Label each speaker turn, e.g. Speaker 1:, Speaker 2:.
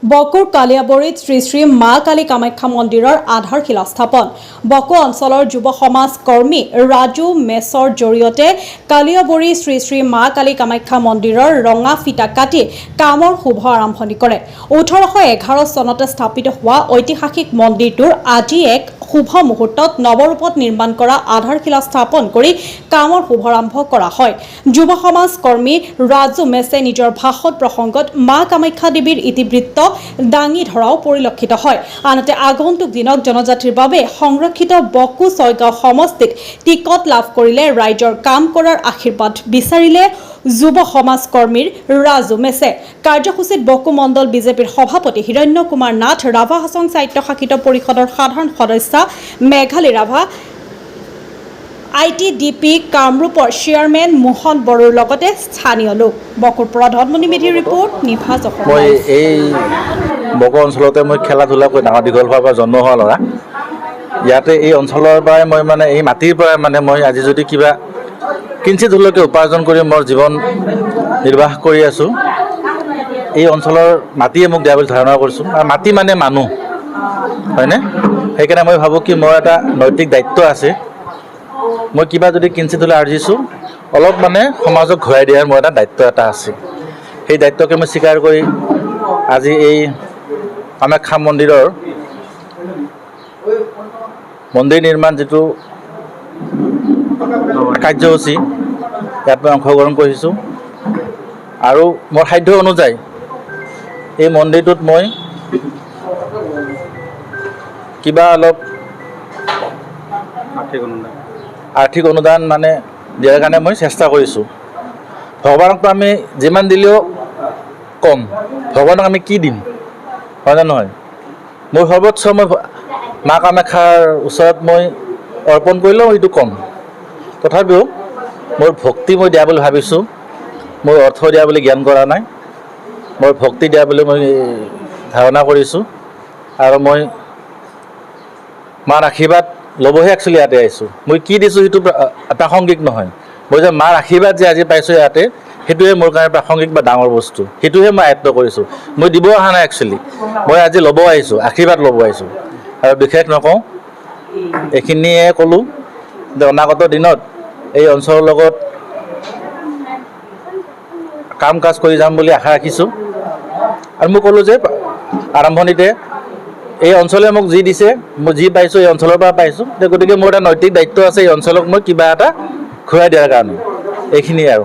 Speaker 1: বকুৰ কালিয়াবৰীত শ্ৰী শ্ৰী মা কালী কামাখ্যা মন্দিৰৰ আধাৰশিলা স্থাপন। বকো অঞ্চলৰ যুৱ সমাজ কৰ্মী ৰাজু মেছৰ জৰিয়তে কালিয়াবৰী শ্ৰী শ্ৰী মা কালী কামাখ্যা মন্দিৰৰ ৰঙা ফিটা কাটি কামৰ শুভ আৰম্ভণি কৰে। 1811 চনতে স্থাপিত হোৱা ঐতিহাসিক মন্দিৰটোৰ আজি এক শুভ মুহূৰ্তত নৱৰূপত নিৰ্মাণ কৰা আধাৰশিলা স্থাপন কৰি কামৰ শুভাৰম্ভ কৰা হয়। যুৱ সমাজ কৰ্মী ৰাজু মেছে নিজৰ ভাষণ প্ৰসংগত মা কামাখ্যা দেৱীৰ ইতিবৃত্ত দাঙি ধৰাও পৰিলক্ষিত হয়। আনহাতে আগন্তুক দিনক জনজাতিৰ বাবে সংৰক্ষিত বকো ছয়গাঁও সমষ্টিত টিকট লাভ কৰিলে ৰাইজৰ কাম কৰাৰ আশীৰ্বাদ বিচাৰিলে যুৱ সমাজ কৰ্মীৰ ৰাজু মেছে। কাৰ্যসূচীত বকো মণ্ডল বিজেপিৰ সভাপতি হিৰণ্য কুমাৰ নাথ, ৰাভা হাছং স্বায়ত্তশাসিত পৰিষদৰ সাধাৰণ সদস্য মেঘালী ৰাভা, ITDP কামৰূপৰ চেয়াৰমেন মোহন বড়োৰ লগতে স্থানীয় লোক। বকুৰ পৰা ধনমণি ৰিপৰ্ট, নিভাজ অসম।
Speaker 2: মই এই বকো অঞ্চলতে মই খেলা ধূলা কৰি ডাঙৰ দীঘল হোৱাৰ পৰা জন্ম হোৱা ল'ৰা। ইয়াতে এই অঞ্চলৰ পৰাই মই এই মাটিৰ পৰাই মই আজি যদি কিবা কিঞ্চিত হ'লেও উপাৰ্জন কৰি মোৰ জীৱন নিৰ্বাহ কৰি আছোঁ। এই অঞ্চলৰ মাটিয়ে মোক দিয়া বুলি ধাৰণা কৰিছোঁ। আৰু মাটি মানে মানুহ, হয়নে? সেইকাৰণে মই ভাবোঁ কি মোৰ এটা নৈতিক দায়িত্ব আছে। মই কিবা যদি কিঞ্চিত হ'লে আৰ্জিছোঁ, অলপ সমাজক ঘূৰাই দিয়াৰ মোৰ এটা দায়িত্ব এটা আছে। সেই দায়িত্বকে মই স্বীকাৰ কৰি আজি এই কামাখ্যা মন্দিৰৰ মন্দিৰ নিৰ্মাণ যিটো কাৰ্যসূচী, ইয়াত মই অংশগ্ৰহণ কৰিছোঁ। আৰু মোৰ সাধ্য অনুযায়ী এই মন্দিৰটোত মই কিবা অলপ আৰ্থিক অনুদান দিয়াৰ কাৰণে মই চেষ্টা কৰিছোঁ। ভগৱানকতো আমি যিমান দিলেও কম, ভগৱানক আমি কি দিম, হয় নে নহয়? মোৰ সৰ্বোচ্চ মই মা কামাখ্যাৰ ওচৰত মই অৰ্পণ কৰিলেও এইটো কম। তথাপিও মোৰ ভক্তি মই দিয়া বুলি ভাবিছোঁ। মোৰ অৰ্থ দিয়া বুলি জ্ঞান কৰা নাই, মোৰ ভক্তি দিয়া বুলি মই ধাৰণা কৰিছোঁ। আৰু মই মাৰ আশীৰ্বাদ ল'বহে একচুৱেলি ইয়াতে আহিছোঁ। মই কি দিছোঁ সেইটো প্ৰাসংগিক নহয়। মই যে মাৰ আশীৰ্বাদ যে আজি পাইছোঁ ইয়াতে, সেইটোৱে মোৰ কাৰণে প্ৰাসংগিক বা ডাঙৰ বস্তু। সেইটোহে মই আয়ত্ব কৰিছোঁ। মই দিব অহা নাই একচুৱেলি, মই আজি ল'ব আহিছোঁ, আশীৰ্বাদ ল'ব আহিছোঁ। আৰু বিশেষ নকওঁ, এইখিনিয়ে ক'লোঁ যে অনাগত দিনত এই অঞ্চলৰ লগত কাম কাজ কৰি যাম বুলি আশা ৰাখিছোঁ। আৰু মই ক'লোঁ যে আৰম্ভণিতে এই অঞ্চলে মোক যি দিছে, মই যি পাইছোঁ এই অঞ্চলৰ পৰা পাইছোঁ। গতিকে মোৰ এটা নৈতিক দায়িত্ব আছে এই অঞ্চলক মই কিবা এটা ঘূৰাই দিয়াৰ কাৰণে। এইখিনিয়ে আৰু।